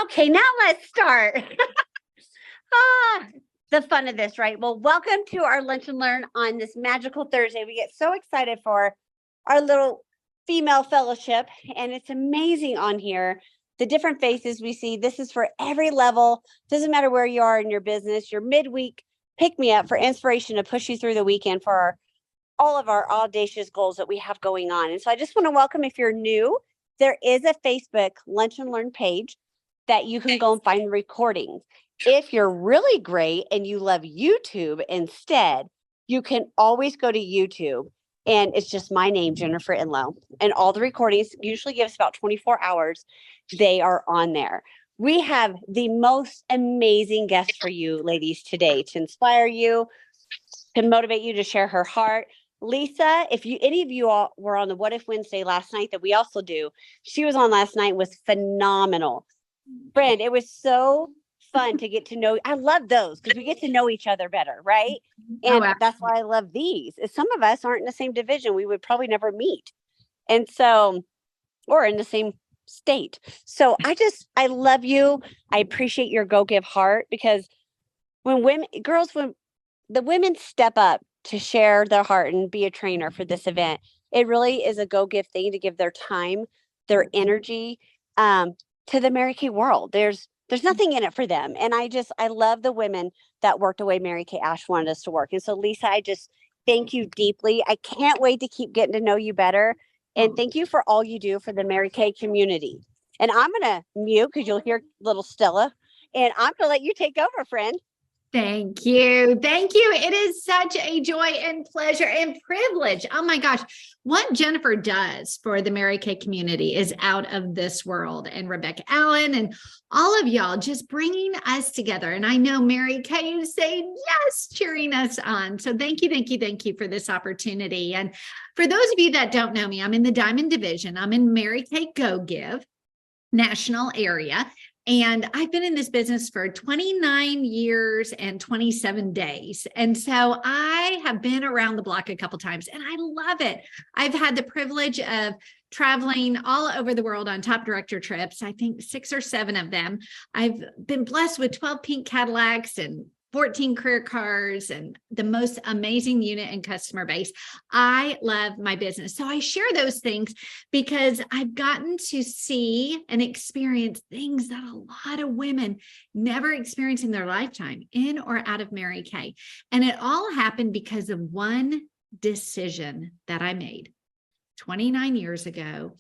Okay, now let's start. ah, the fun of this, right? Well, welcome to our Lunch and Learn on this magical Thursday. We get so excited for our little female fellowship, and it's amazing on here. The different faces we see. This is for every level. Doesn't matter where you are in your business. Your midweek pick me up for inspiration to push you through the weekend for all of our audacious goals that we have going on. And so I just want to welcome, if you're new, there is a Facebook Lunch and Learn page that you can go and find recordings. If you're really great and you love YouTube instead, you can always go to YouTube, and it's just my name, Jennifer Enlow, and all the recordings usually give us about 24 hours. They are on there. We have the most amazing guest for you ladies today to inspire you, to motivate you, to share her heart. Lisa, if any of you all were on the What If Wednesday last night that we also do, she was on last night, was phenomenal. Friend, it was so fun to get to know. I love those because we get to know each other better, right? And that's why I love these. Is some of us aren't in the same division. We would probably never meet. And so, or in the same state. So I love you. I appreciate your go give heart, because when the women step up to share their heart and be a trainer for this event, it really is a go give thing to give their time, their energy, to the Mary Kay world. There's nothing in it for them. And I love the women that worked the way Mary Kay Ash wanted us to work. And so, Lisa, I just thank you deeply. I can't wait to keep getting to know you better. And thank you for all you do for the Mary Kay community. And I'm going to mute because you'll hear little Stella. And I'm going to let you take over, friend. Thank you. Thank you. It is such a joy and pleasure and privilege. Oh my gosh. What Jennifer does for the Mary Kay community is out of this world. And Rebecca Allen and all of y'all just bringing us together. And I know Mary Kay is saying yes, cheering us on. So thank you for this opportunity. And for those of you that don't know me, I'm in the Diamond Division. I'm in Mary Kay Go Give national area. And I've been in this business for 29 years and 27 days. And so I have been around the block a couple of times, and I love it. I've had the privilege of traveling all over the world on top director trips. I think 6 or 7 of them. I've been blessed with 12 pink Cadillacs and 14 career cars and the most amazing unit and customer base. I love my business. So I share those things because I've gotten to see and experience things that a lot of women never experience in their lifetime, in or out of Mary Kay. And it all happened because of one decision that I made 29 years ago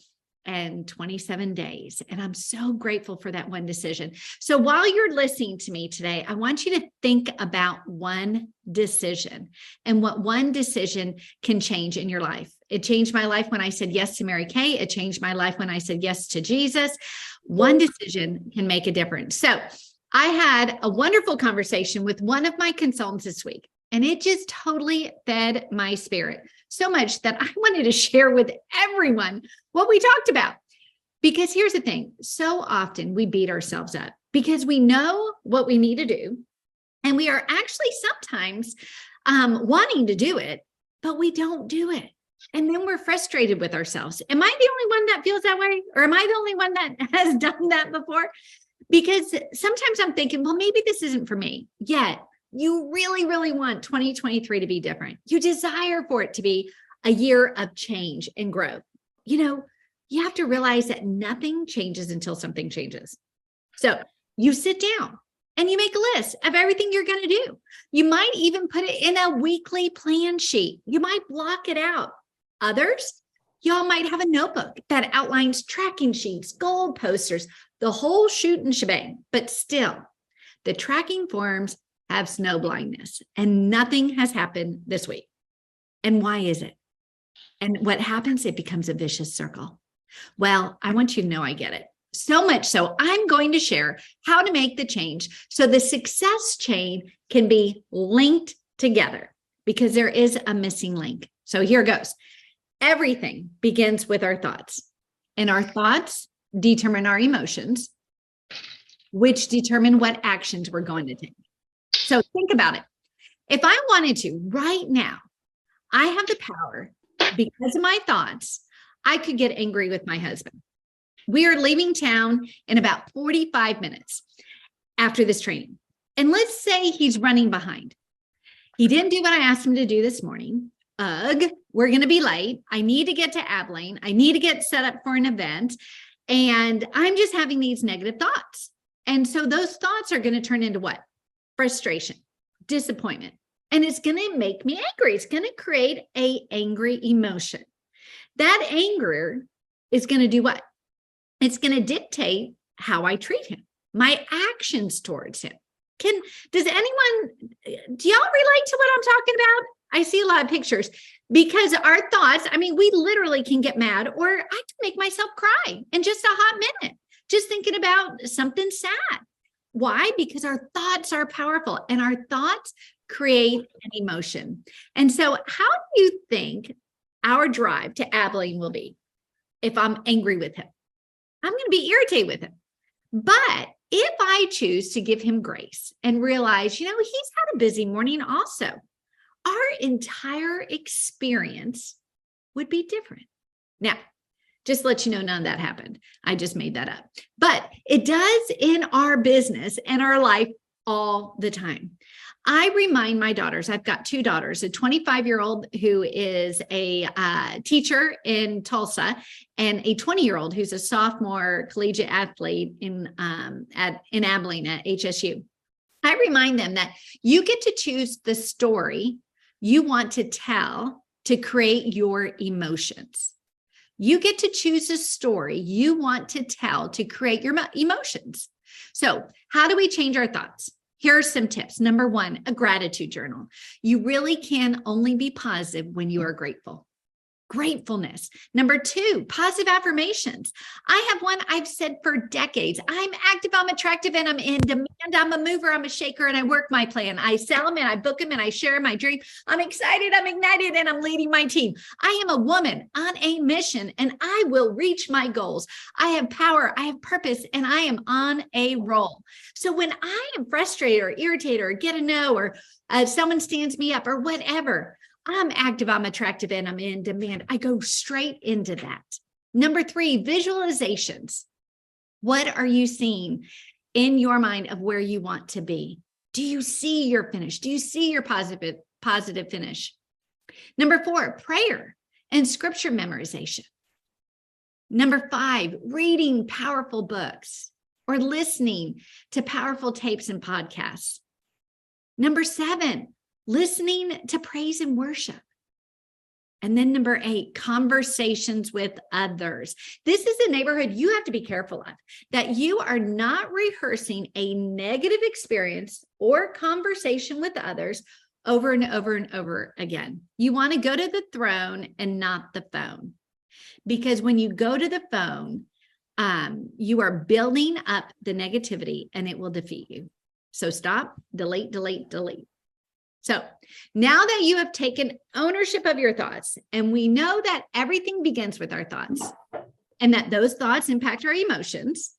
and 27 days. And I'm so grateful for that one decision. So while you're listening to me today, I want you to think about one decision and what one decision can change in your life. It changed my life when I said yes to Mary Kay. It changed my life when I said yes to Jesus. One decision can make a difference. So I had a wonderful conversation with one of my consultants this week, and it just totally fed my spirit so much that I wanted to share with everyone what we talked about. Because here's the thing, so often we beat ourselves up because we know what we need to do. And we are actually sometimes wanting to do it, but we don't do it. And then we're frustrated with ourselves. Am I the only one that feels that way? Or am I the only one that has done that before? Because sometimes I'm thinking, well, maybe this isn't for me yet. You really, really want 2023 to be different. You desire for it to be a year of change and growth. You know, you have to realize that nothing changes until something changes. So you sit down and you make a list of everything you're going to do. You might even put it in a weekly plan sheet. You might block it out. Others, y'all might have a notebook that outlines tracking sheets, goal posters, the whole shoot and shebang. But still, the tracking forms have snow blindness and nothing has happened this week. And why is it? And what happens? It becomes a vicious circle. Well, I want you to know I get it. So much so, I'm going to share how to make the change so the success chain can be linked together, because there is a missing link. So here goes. Everything begins with our thoughts, and our thoughts determine our emotions, which determine what actions we're going to take. So think about it. If I wanted to right now, I have the power, because of my thoughts, I could get angry with my husband. We are leaving town in about 45 minutes after this training. And let's say he's running behind. He didn't do what I asked him to do this morning. Ugh, we're going to be late. I need to get to Abilene. I need to get set up for an event. And I'm just having these negative thoughts. And so those thoughts are going to turn into what? Frustration, disappointment. And it's going to make me angry. It's going to create an angry emotion. That anger is going to do what? It's going to dictate how I treat him, my actions towards him. Do y'all relate to what I'm talking about? I see a lot of pictures because our thoughts, I mean, we literally can get mad, or I can make myself cry in just a hot minute, just thinking about something sad. Why? Because our thoughts are powerful and our thoughts create an emotion. And so how do you think our drive to Abilene will be if I'm angry with him? I'm going to be irritated with him. But if I choose to give him grace and realize, he's had a busy morning also, our entire experience would be different. Now, just to let you know, none of that happened. I just made that up. But it does in our business and our life all the time. I remind my daughters, I've got two daughters, a 25-year-old who is a teacher in Tulsa and a 20-year-old who's a sophomore collegiate athlete in Abilene at HSU. I remind them that you get to choose the story you want to tell to create your emotions. You get to choose a story you want to tell to create your emotions. So how do we change our thoughts? Here are some tips. Number one, a gratitude journal. You really can only be positive when you are grateful. Gratefulness. Number two, positive affirmations. I have one I've said for decades. I'm active, I'm attractive, and I'm in demand. I'm a mover, I'm a shaker, and I work my plan. I sell them and I book them and I share my dream. I'm excited, I'm ignited, and I'm leading my team. I am a woman on a mission and I will reach my goals. I have power, I have purpose, and I am on a roll. So when I am frustrated or irritated or get a no, or someone stands me up or whatever, I'm active, I'm attractive, and I'm in demand. I go straight into that. Number three, visualizations. What are you seeing in your mind of where you want to be? Do you see your finish? Do you see your positive finish? Number four, prayer and scripture memorization. Number five, reading powerful books or listening to powerful tapes and podcasts. Number seven, listening to praise and worship. And then number eight, conversations with others. This is a neighborhood you have to be careful of, that you are not rehearsing a negative experience or conversation with others over and over and over again. You want to go to the throne and not the phone. Because when you go to the phone, you are building up the negativity and it will defeat you. So stop, delete, delete, delete. So now that you have taken ownership of your thoughts, and we know that everything begins with our thoughts, and that those thoughts impact our emotions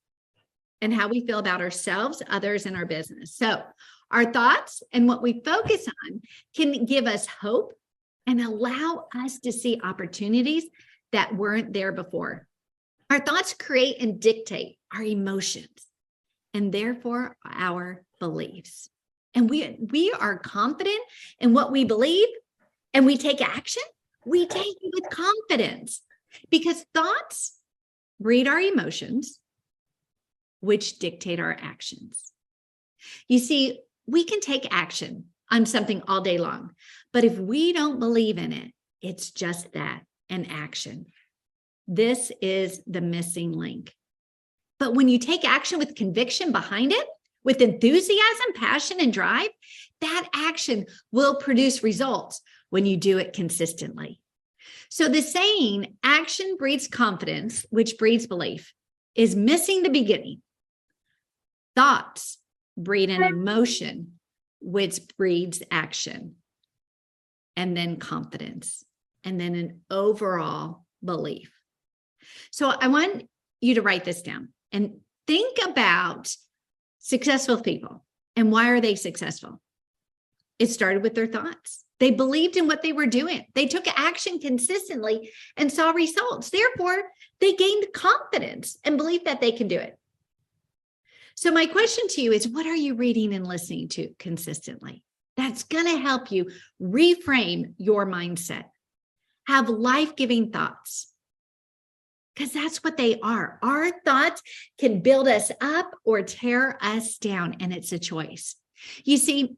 and how we feel about ourselves, others, and our business. So our thoughts and what we focus on can give us hope and allow us to see opportunities that weren't there before. Our thoughts create and dictate our emotions and therefore our beliefs. And we are confident in what we believe and we take action. We take it with confidence because thoughts breed our emotions, which dictate our actions. You see, we can take action on something all day long, but if we don't believe in it, it's just that, an action. This is the missing link. But when you take action with conviction behind it, with enthusiasm, passion, and drive, that action will produce results when you do it consistently. So the saying, action breeds confidence, which breeds belief, is missing the beginning. Thoughts breed an emotion, which breeds action, and then confidence, and then an overall belief. So I want you to write this down and think about successful people and why are they successful? It started with their thoughts. They believed in what they were doing. They took action consistently and saw results. Therefore, they gained confidence and belief that they can do it. So my question to you is, what are you reading and listening to consistently? That's going to help you reframe your mindset. Have life-giving thoughts. Because that's what they are. Our thoughts can build us up or tear us down, and it's a choice. You see,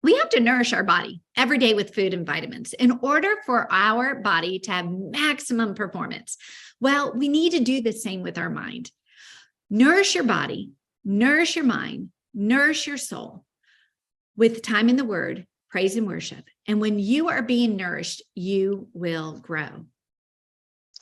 we have to nourish our body every day with food and vitamins in order for our body to have maximum performance. Well, we need to do the same with our mind. Nourish your body, nourish your mind, nourish your soul with time in the Word, praise and worship. And when you are being nourished, you will grow.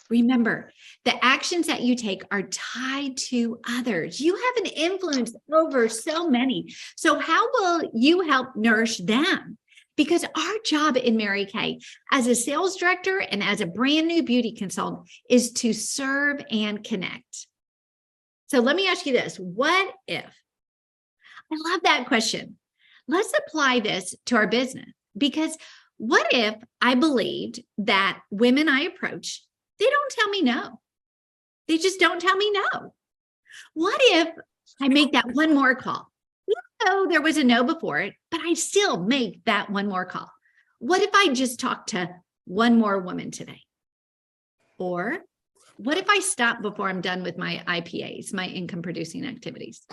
Remember, the actions that you take are tied to others. You have an influence over so many. So how will you help nourish them? Because our job in Mary Kay as a sales director and as a brand new beauty consultant is to serve and connect. So let me ask you this. What if? I love that question. Let's apply this to our business, because what if I believed that women I approach, they don't tell me no. They just don't tell me no. What if I make that one more call? Even though there was a no before it, but I still make that one more call. What if I just talk to one more woman today? Or what if I stop before I'm done with my IPAs, my income producing activities?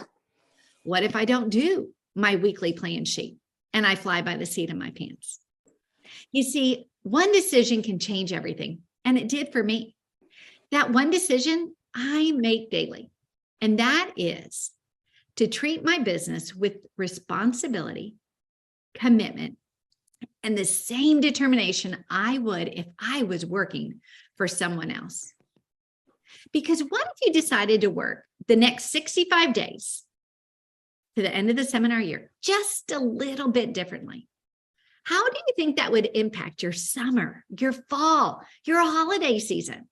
What if I don't do my weekly plan sheet and I fly by the seat of my pants? You see, one decision can change everything. And it did for me. That one decision I make daily, and that is to treat my business with responsibility, commitment, and the same determination I would if I was working for someone else. Because what if you decided to work the next 65 days to the end of the seminar year just a little bit differently? How do you think that would impact your summer, your fall, your holiday season?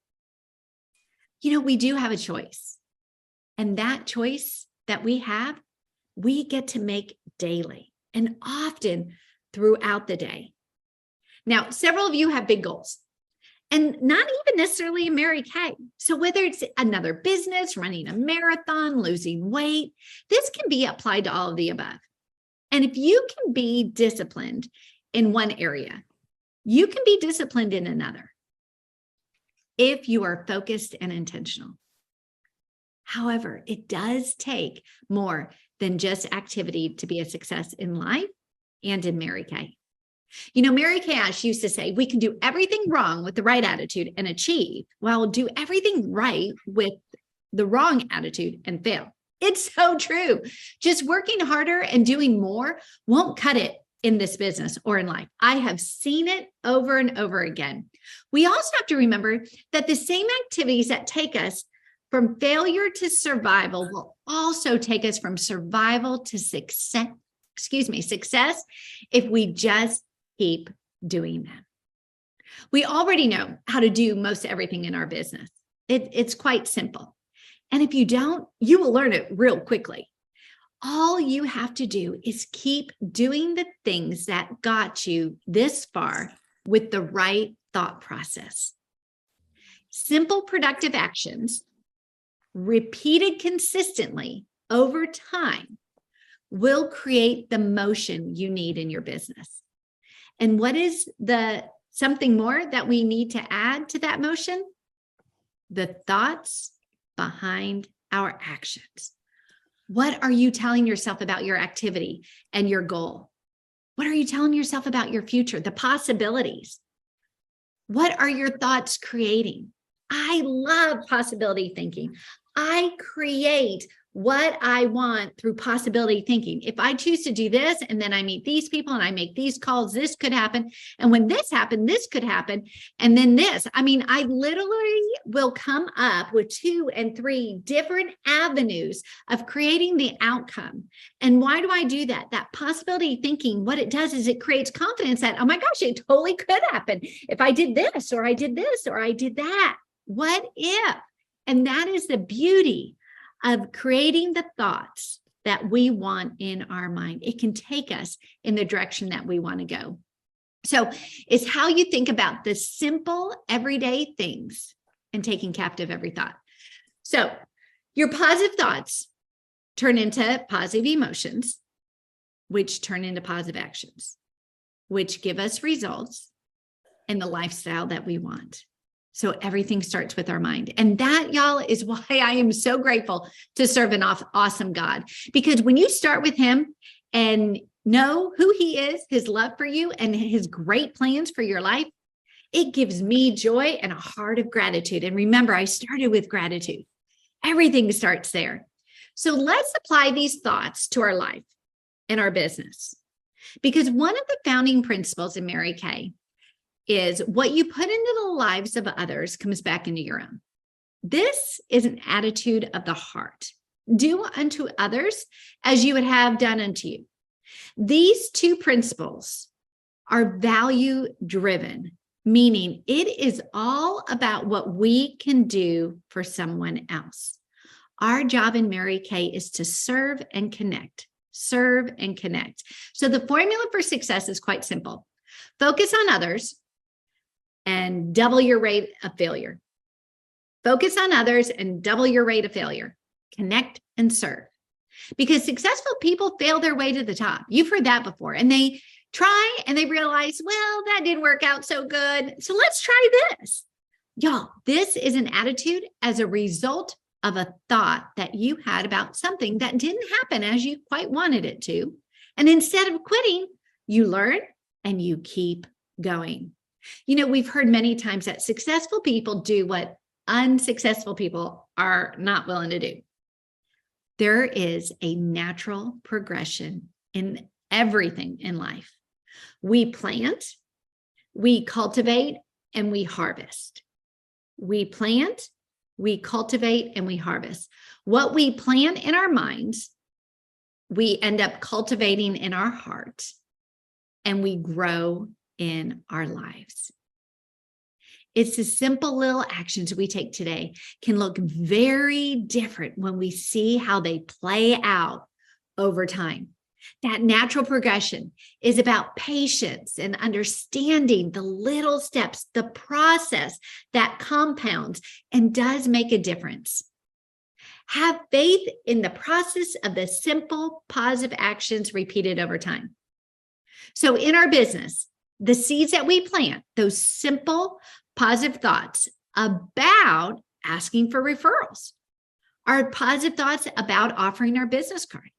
You know, we do have a choice. And that choice that we have, we get to make daily and often throughout the day. Now, several of you have big goals, and not even necessarily in Mary Kay. So whether it's another business, running a marathon, losing weight, this can be applied to all of the above. And if you can be disciplined in one area, you can be disciplined in another if you are focused and intentional. However, it does take more than just activity to be a success in life and in Mary Kay. You know, Mary Kay Ash used to say, we can do everything wrong with the right attitude and achieve, while do everything right with the wrong attitude and fail. It's so true. Just working harder and doing more won't cut it in this business or in life. I have seen it over and over again. We also have to remember that the same activities that take us from failure to survival will also take us from survival to success, success if we just keep doing them. We already know how to do most everything in our business. It's quite simple. And if you don't, you will learn it real quickly. All you have to do is keep doing the things that got you this far with the right thought process. Simple, productive actions, repeated consistently over time, will create the motion you need in your business. And what is the something more that we need to add to that motion? The thoughts behind our actions. What are you telling yourself about your activity and your goal? What are you telling yourself about your future, the possibilities? What are your thoughts creating? I love possibility thinking. I create what I want through possibility thinking. If I choose to do this, and then I meet these people and I make these calls, this could happen. And when this happened, this could happen. And then this, I literally will come up with 2 and 3 different avenues of creating the outcome. And why do I do that? That possibility thinking, what it does is it creates confidence that, oh my gosh, it totally could happen. If I did this, or I did this, or I did that. What if? And that is the beauty of creating the thoughts that we want in our mind. It can take us in the direction that we want to go. So it's how you think about the simple everyday things and taking captive every thought. So your positive thoughts turn into positive emotions, which turn into positive actions, which give us results and the lifestyle that we want. So everything starts with our mind. And that, y'all, is why I am so grateful to serve an awesome God. Because when you start with him and know who he is, his love for you, and his great plans for your life, it gives me joy and a heart of gratitude. And remember, I started with gratitude. Everything starts there. So let's apply these thoughts to our life and our business. Because one of the founding principles in Mary Kay is what you put into the lives of others comes back into your own. This is an attitude of the heart. Do unto others as you would have done unto you. These two principles are value driven, meaning it is all about what we can do for someone else. Our job in Mary Kay is to serve and connect, serve and connect. So the formula for success is quite simple. Focus on others and double your rate of failure. Focus on others and double your rate of failure. Connect and serve. Because successful people fail their way to the top. You've heard that before. And they try and they realize, well, that didn't work out so good. So let's try this. Y'all, this is an attitude as a result of a thought that you had about something that didn't happen as you quite wanted it to. And instead of quitting, you learn and you keep going. You know, we've heard many times that successful people do what unsuccessful people are not willing to do. There is a natural progression in everything in life. We plant, we cultivate, and we harvest. We plant, we cultivate, and we harvest. What we plant in our minds, we end up cultivating in our heart, and we grow in our lives. It's the simple little actions we take today can look very different when we see how they play out over time. That natural progression is about patience and understanding the little steps, the process that compounds and does make a difference. Have faith in the process of the simple positive actions repeated over time. So in our business, the seeds that we plant, those simple positive thoughts about asking for referrals, our positive thoughts about offering our business card,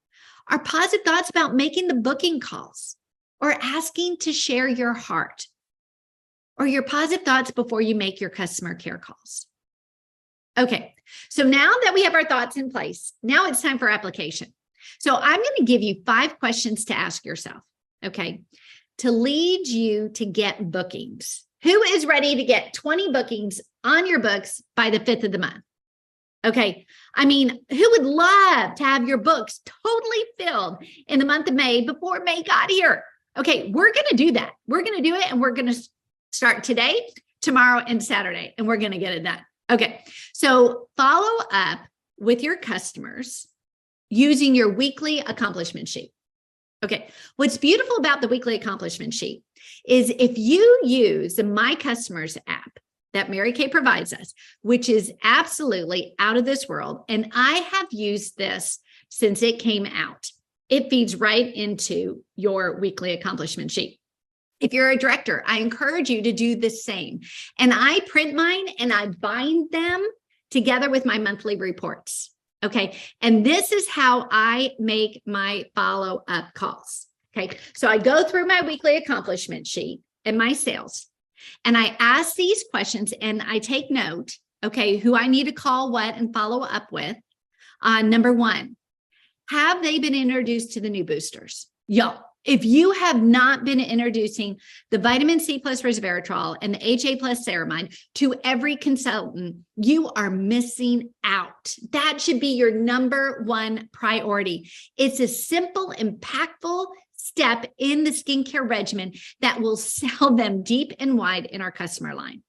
our positive thoughts about making the booking calls or asking to share your heart, or your positive thoughts before you make your customer care calls. Okay, so now that we have our thoughts in place, now it's time for application. So I'm going to give you 5 questions to ask yourself, okay, to lead you to get bookings. Who is ready to get 20 bookings on your books by the 5th of the month? Okay. I mean, who would love to have your books totally filled in the month of May before May got here? Okay. We're going to do that. We're going to do it. And we're going to start today, tomorrow, and Saturday, and we're going to get it done. Okay. So follow up with your customers using your weekly accomplishment sheet. Okay. What's beautiful about the weekly accomplishment sheet is if you use the My Customers app that Mary Kay provides us, which is absolutely out of this world. And I have used this since it came out. It feeds right into your weekly accomplishment sheet. If you're a director, I encourage you to do the same. And I print mine and I bind them together with my monthly reports. Okay. And this is how I make my follow-up calls. Okay. So I go through my weekly accomplishment sheet and my sales, and I ask these questions and I take note, okay, who I need to call, what, and follow up with. Number 1, have they been introduced to the new boosters? Y'all, if you have not been introducing the vitamin C plus resveratrol and the HA plus ceramide to every consultant, you are missing out. That should be your number 1 priority. It's a simple, impactful step in the skincare regimen that will sell them deep and wide in our customer line.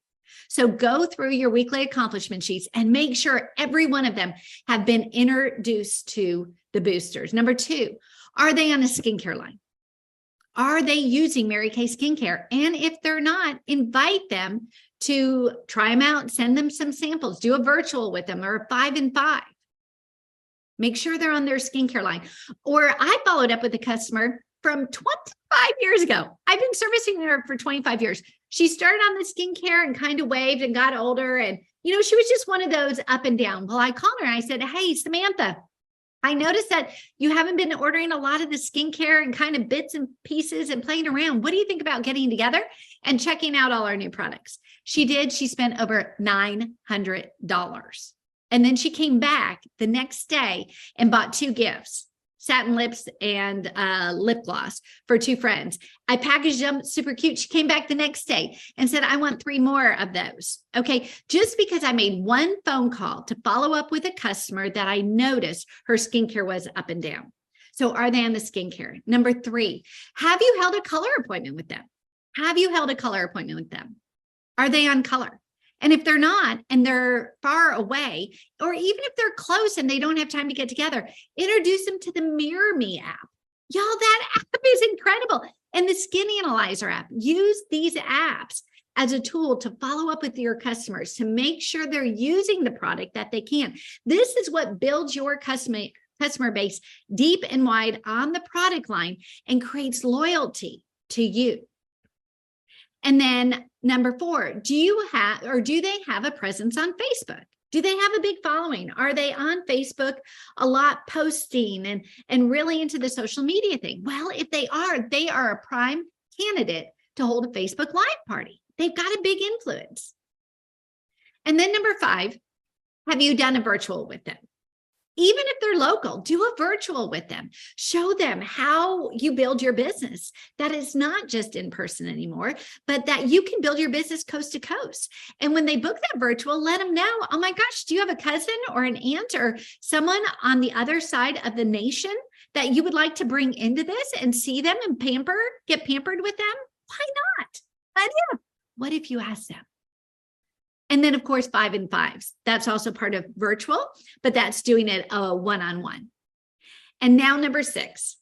So go through your weekly accomplishment sheets and make sure every one of them have been introduced to the boosters. Number 2, are they on a skincare line? Are they using Mary Kay skincare? And if they're not, invite them to try them out, send them some samples, do a virtual with them or a 5 and 5. Make sure they're on their skincare line. Or I followed up with a customer from 25 years ago. I've been servicing her for 25 years. She started on the skincare and kind of waved and got older. And, she was just one of those up and down. Well, I called her and I said, hey, Samantha, I noticed that you haven't been ordering a lot of the skincare and kind of bits and pieces and playing around. What do you think about getting together and checking out all our new products? She did. She spent over $900. And then she came back the next day and bought 2 gifts, satin lips and lip gloss for 2 friends. I packaged them super cute. She came back the next day and said, I want 3 more of those. Okay. Just because I made one phone call to follow up with a customer that I noticed her skincare was up and down. So are they on the skincare? Number 3, have you held a color appointment with them? Have you held a color appointment with them? Are they on color? And if they're not, and they're far away, or even if they're close and they don't have time to get together, introduce them to the Mirror Me app. Y'all, that app is incredible. And the Skin Analyzer app. Use these apps as a tool to follow up with your customers, to make sure they're using the product that they can. This is what builds your customer base deep and wide on the product line and creates loyalty to you. And then number 4, do they have a presence on Facebook? Do they have a big following? Are they on Facebook a lot posting and really into the social media thing? Well, if they are a prime candidate to hold a Facebook Live party. They've got a big influence. And then number 5, have you done a virtual with them? Even if they're local, do a virtual with them. Show them how you build your business. That is not just in person anymore, but that you can build your business coast to coast. And when they book that virtual, let them know, oh my gosh, do you have a cousin or an aunt or someone on the other side of the nation that you would like to bring into this and see them and get pampered with them? Why not? What if you ask them? And then, of course, 5 and 5s. That's also part of virtual, but that's doing it one-on-one. And now number 6,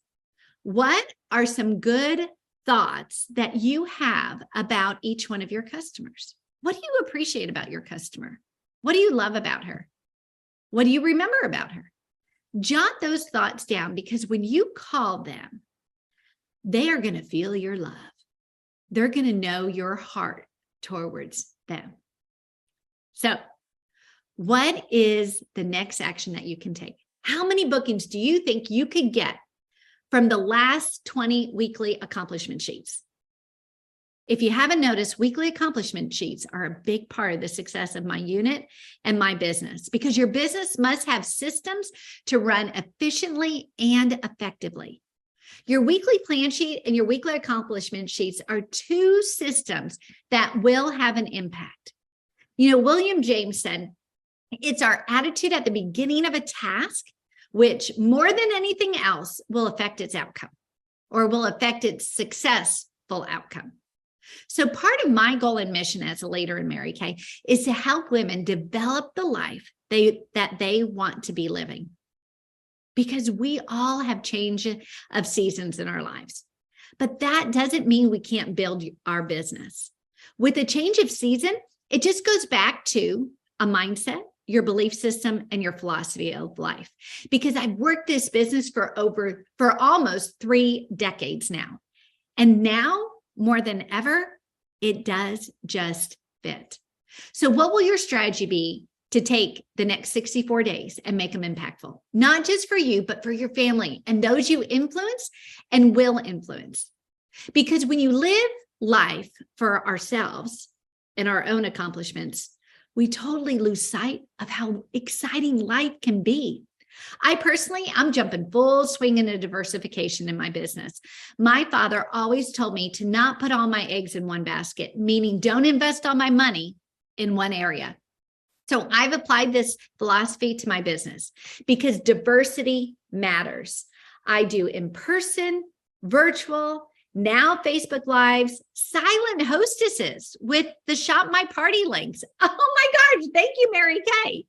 what are some good thoughts that you have about each one of your customers? What do you appreciate about your customer? What do you love about her? What do you remember about her? Jot those thoughts down, because when you call them, they are going to feel your love. They're going to know your heart towards them. So what is the next action that you can take? How many bookings do you think you could get from the last 20 weekly accomplishment sheets? If you haven't noticed, weekly accomplishment sheets are a big part of the success of my unit and my business, because your business must have systems to run efficiently and effectively. Your weekly plan sheet and your weekly accomplishment sheets are 2 systems that will have an impact. William James said, it's our attitude at the beginning of a task, which more than anything else will affect its outcome, or will affect its successful outcome. So part of my goal and mission as a leader in Mary Kay is to help women develop the life that they want to be living. Because we all have change of seasons in our lives. But that doesn't mean we can't build our business. With a change of season, it just goes back to a mindset, your belief system, and your philosophy of life. Because I've worked this business for almost 3 decades now. And now, more than ever, it does just fit. So what will your strategy be to take the next 64 days and make them impactful? Not just for you, but for your family and those you influence and will influence. Because when you live life for ourselves and our own accomplishments, we totally lose sight of how exciting life can be. I'm jumping full swing into diversification in my business. My father always told me to not put all my eggs in one basket, meaning don't invest all my money in one area. So I've applied this philosophy to my business because diversity matters. I do in-person, virtual, now Facebook Lives, silent hostesses with the Shop My Party links. Oh my gosh, thank you, Mary Kay.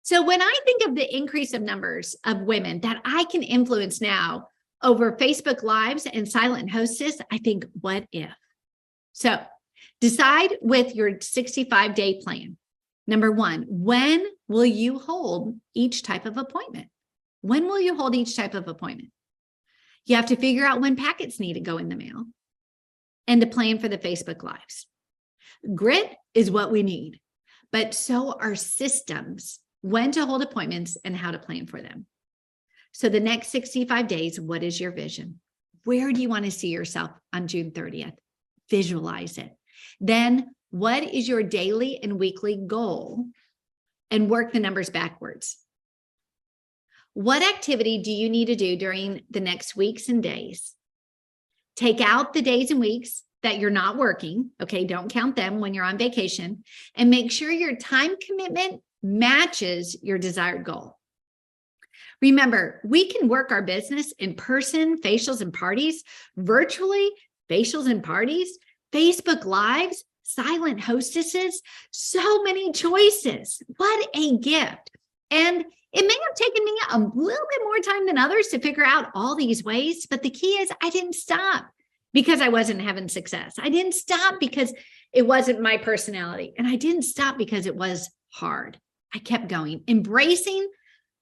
So when I think of the increase of numbers of women that I can influence now Over Facebook Lives and Silent Hostess, I think, what if? So decide with your 65-day plan. Number one, when will you hold each type of appointment? When will you hold each type of appointment? You have to figure out when packets need to go in the mail and to plan for the Facebook Lives. Grit is what we need, but so are systems, when to hold appointments and how to plan for them. So the next 65 days, what is your vision? Where do you want to see yourself on June 30th? Visualize it. Then what is your daily and weekly goal? And work the numbers backwards. What activity do you need to do during the next weeks and days? Take out the days and weeks that you're not working. Okay, don't count them when you're on vacation, and make sure your time commitment matches your desired goal. Remember, we can work our business in person, facials and parties, virtually, facials and parties, Facebook Lives, silent hostesses, so many choices. What a gift. And it may have taken me a little bit more time than others to figure out all these ways, but the key is I didn't stop because I wasn't having success. I didn't stop because it wasn't my personality. And I didn't stop because it was hard. I kept going, embracing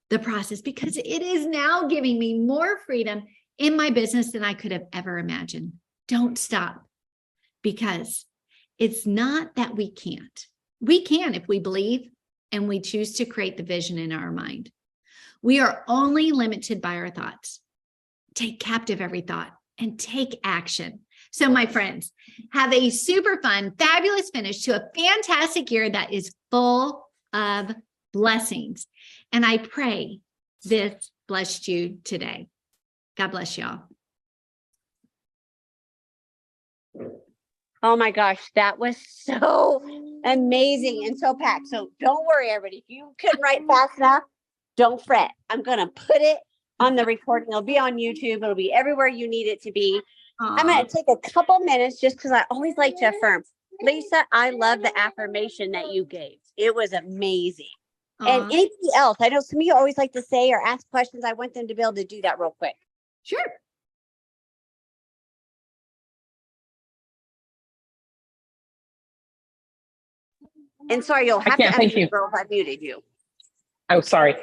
the process because it is now giving me more freedom in my business than I could have ever imagined. Don't stop, because it's not that we can't. We can if we believe and we choose to create the vision in our mind. We are only limited by our thoughts. Take captive every thought and take action. So my friends, have a super fun, fabulous finish to a fantastic year that is full of blessings. And I pray this blessed you today. God bless y'all. Oh my gosh, that was so amazing and so packed. So don't worry, everybody. If you couldn't write fast enough, don't fret. I'm going to put it on the recording. It'll be on YouTube. It'll be everywhere you need it to be. I'm going to take a couple minutes just because I always like to affirm. Lisa, I love the affirmation that you gave. It was amazing. And anything else? I know some of you always like to say or ask questions. I want them to be able to do that real quick. Sure. And sorry, you'll have to ask me, girl, if I muted you. Oh, sorry.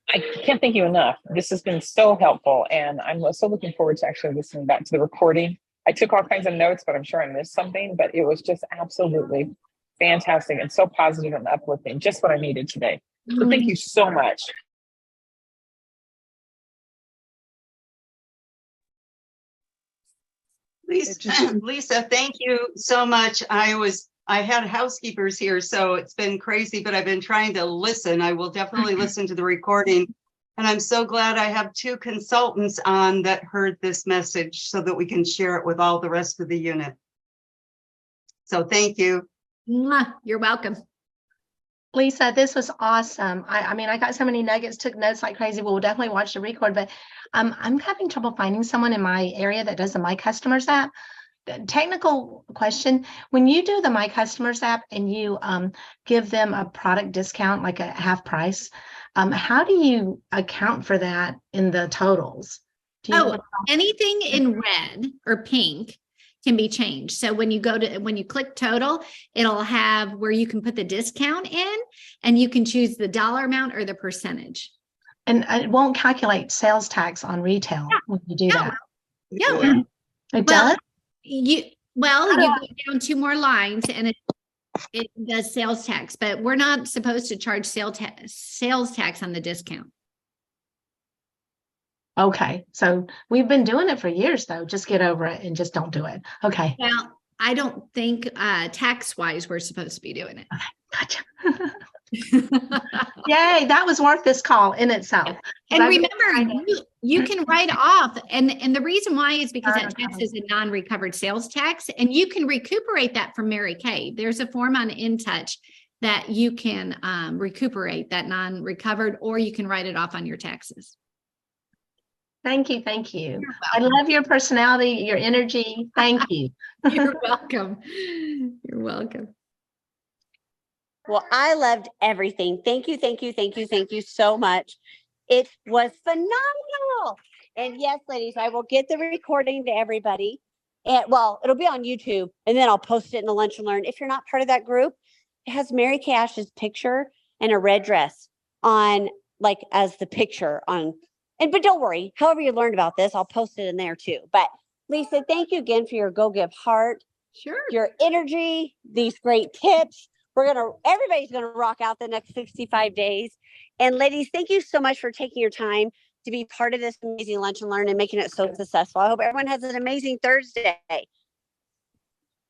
I can't thank you enough. This has been so helpful, and I'm so looking forward to actually listening back to the recording. I took all kinds of notes, but I'm sure I missed something, but it was just absolutely fantastic and so positive and uplifting, just what I needed today. So thank you so much. Lisa, thank you so much. I had housekeepers here, so it's been crazy, but I've been trying to listen. I will definitely listen to the recording. And I'm so glad I have two consultants on that heard this message so that we can share it with all the rest of the unit. So thank you. You're welcome. Lisa, this was awesome. I mean, I got so many nuggets, took notes like crazy. We'll definitely watch the record, but I'm having trouble finding someone in my area that does the My Customers app. Technical question. When you do the My Customers app and you give them a product discount, like a half price, how do you account for that in the totals? Anything in red or pink can be changed. So when you click total, it'll have where you can put the discount in, and you can choose the dollar amount or the percentage. And it won't calculate sales tax on retail when you do that. Yeah. It does? You go down two more lines and it does sales tax, but we're not supposed to charge sales tax on the discount. Okay. So we've been doing it for years though. Just get over it and just don't do it. Okay. Well, I don't think tax wise we're supposed to be doing it. Okay. Gotcha. Yay, that was worth this call in itself. And remember, you can write off, and the reason why is because that tax is a non-recovered sales tax, and you can recuperate that from Mary Kay. There's a form on InTouch that you can recuperate that non-recovered, or you can write it off on your taxes. Thank you. Thank you. I love your personality, your energy. Thank you. You're welcome. You're welcome. Well, I loved everything. Thank you, thank you, thank you, thank you so much. It was phenomenal. And yes, ladies, I will get the recording to everybody. And well, it'll be on YouTube and then I'll post it in the Lunch and Learn. If you're not part of that group, it has Mary Kay Ash's picture and a red dress on, like, as the picture on. And but don't worry, however you learned about this, I'll post it in there too. But Lisa, thank you again for your Go Give heart, Sure. your energy, these great tips. Everybody's gonna rock out the next 65 days. And ladies, thank you so much for taking your time to be part of this amazing Lunch and Learn and making it so successful. I hope everyone has an amazing Thursday.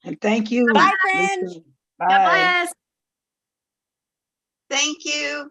And thank you. Bye, friends. Lisa. God Bye. bless. Thank you.